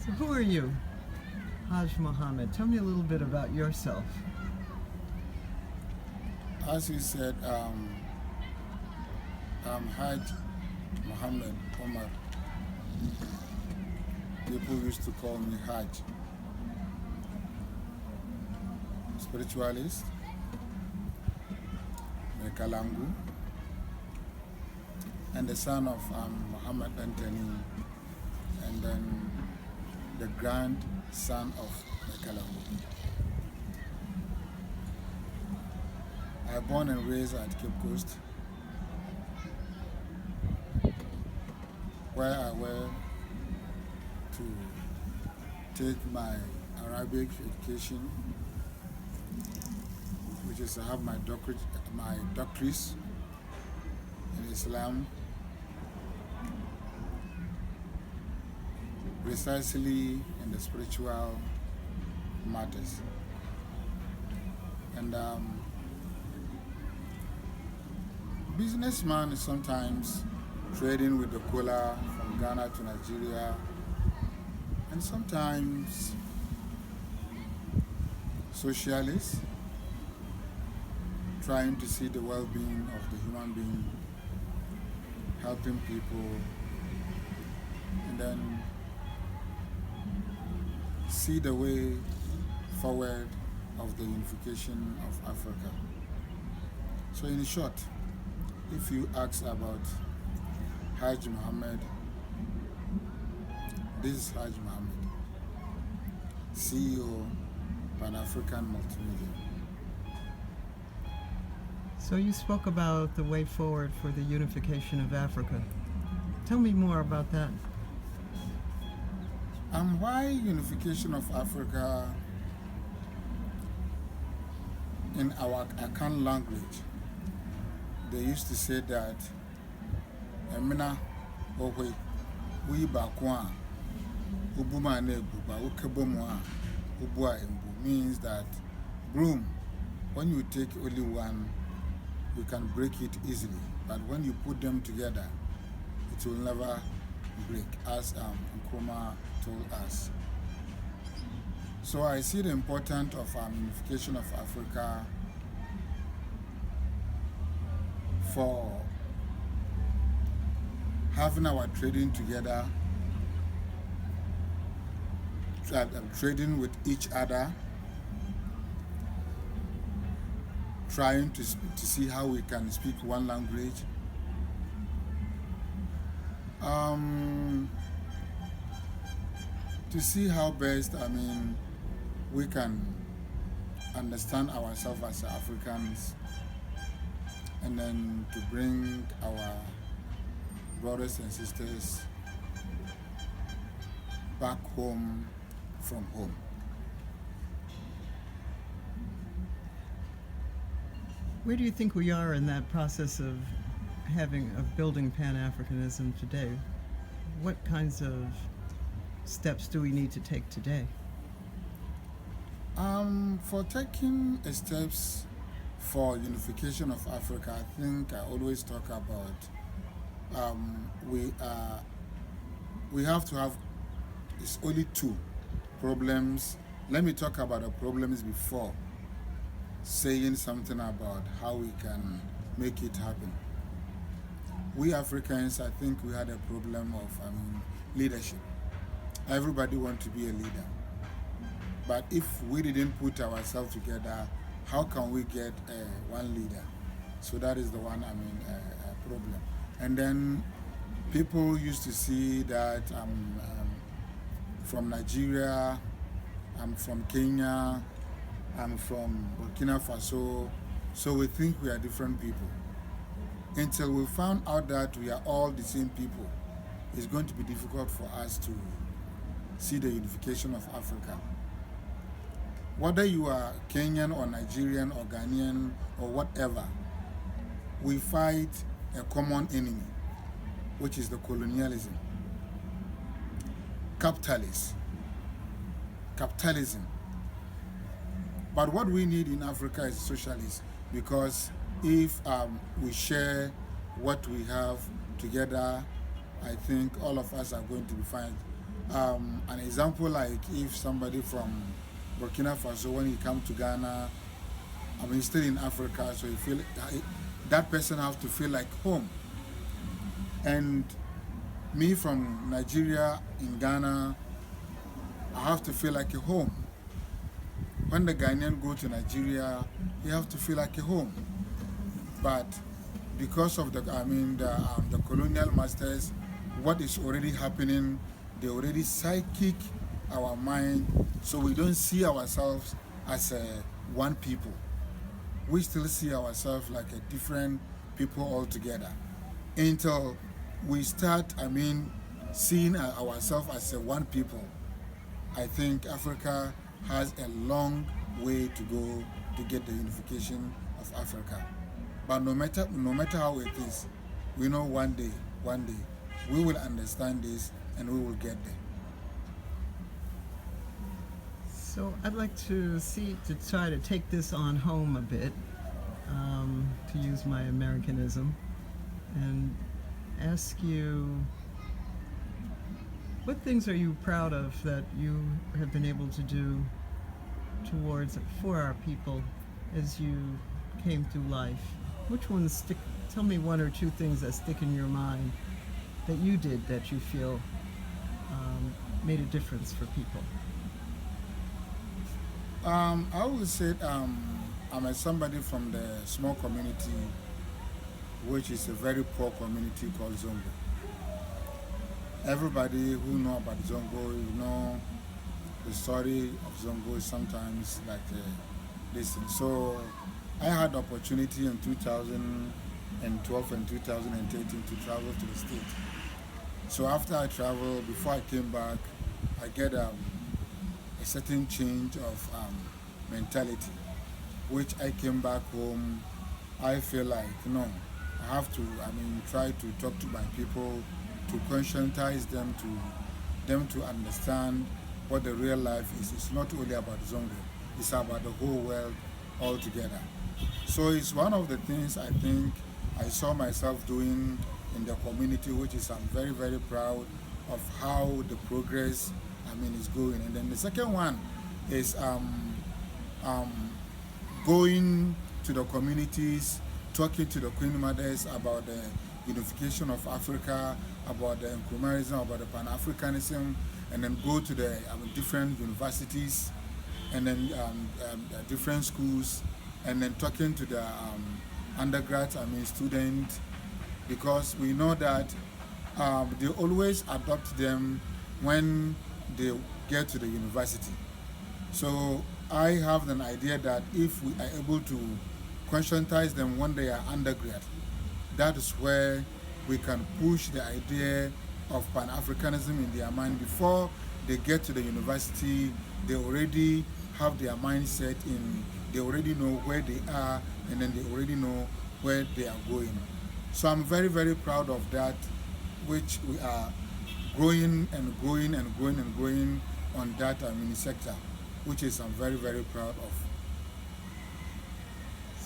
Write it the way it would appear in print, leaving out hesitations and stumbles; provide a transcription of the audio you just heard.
So who are you, Hajj Mohammed? Tell me a little bit about yourself. As you said, I'm Hajj Mohammed Umar. People used to call me Hajj. Spiritualist, Mekalangu, and the son of Muhammad Anthony, and then the grandson of Mekalangu. I was born and raised at Cape Coast, where I went to take my Arabic education, which is I have my doctorates in Islam, precisely in the spiritual matters. And businessman is sometimes trading with the cola from Ghana to Nigeria, and sometimes socialist, trying to see the well-being of the human being, helping people, and then see the way forward of the unification of Africa. So in short, if you ask about Hajj Mohammed, this is Hajj Mohammed, CEO, Pan-African Multimedia. So you spoke about the way forward for the unification of Africa. Tell me more about that. Why unification of Africa in our Akan language? They used to say that Emina Owe we bakwa Ubuma Nebuba Ukebomwa Ubua Embu means that broom, when you take only one, you can break it easily, but when you put them together, it will never break, as Nkrumah told us. So I see the importance of unification of Africa for having our trading together, trading with each other, trying to see how we can speak one language. To see how best, we can understand ourselves as Africans, and then to bring our brothers and sisters back home from home. Where do you think we are in that process of building Pan-Africanism today? What kinds of steps do we need to take today? For taking steps for unification of Africa, I think I always talk about we have to have, it's only two problems. Let me talk about the problems before saying something about how we can make it happen. We Africans, I think we had a problem of leadership. Everybody wants to be a leader. But if we didn't put ourselves together, how can we get one leader? So that is the one problem. And then people used to see that I'm from Nigeria, I'm from Kenya, I'm from Burkina Faso, so we think we are different people. Until we found out that we are all the same people, it's going to be difficult for us to see the unification of Africa. Whether you are Kenyan or Nigerian or Ghanaian or whatever, we fight a common enemy, which is the colonialism. Capitalism. But what we need in Africa is socialism, because if we share what we have together, I think all of us are going to be fine. An example like if somebody from Burkina Faso, when he come to Ghana, I mean, still in Africa, so you feel that person has to feel like home. And me from Nigeria in Ghana, I have to feel like a home. When the Ghanaian go to Nigeria, he have to feel like a home. But because of the colonial masters, what is already happening, they already psychic our mind, so we don't see ourselves as one people. We still see ourselves like a different people altogether until we start, seeing ourselves as a one people. I think Africa has a long way to go to get the unification of Africa. But no matter how it is, we know one day, we will understand this and we will get there. So I'd like to try to take this on home a bit, to use my Americanism, and ask you, what things are you proud of that you have been able to do for our people as you came through life? Which ones stick? Tell me one or two things that stick in your mind that you did that you feel made a difference for people. I would say I'm somebody from the small community, which is a very poor community called Zongo. Everybody who know about Zongo, you know the story of Zongo is sometimes like this. So I had the opportunity in 2012 and 2013 to travel to the state. So after I traveled, before I came back, I get a certain change of mentality, which I came back home. I feel like, no, I have to, try to talk to my people, to conscientize them, to understand what the real life is. It's not only about Zongo, it's about the whole world altogether. So it's one of the things I think I saw myself doing in the community, which is I'm very, very proud of how the progress is going. And then the second one is going to the communities, talking to the Queen Mothers about the unification of Africa, about the Nkrumahism, about the Pan-Africanism, and then go to the different universities and then different schools, and then talking to the undergrads, students, because we know that they always adopt them when they get to the university. So I have an idea that if we are able to conscientize them when they are undergrad, that is where we can push the idea of Pan-Africanism in their mind. Before they get to the university, they already have their mindset they already know where they are, and then they already know where they are going. So I'm very, very proud of that, which we are growing and growing and growing and growing on that sector, which is I'm very, very proud of.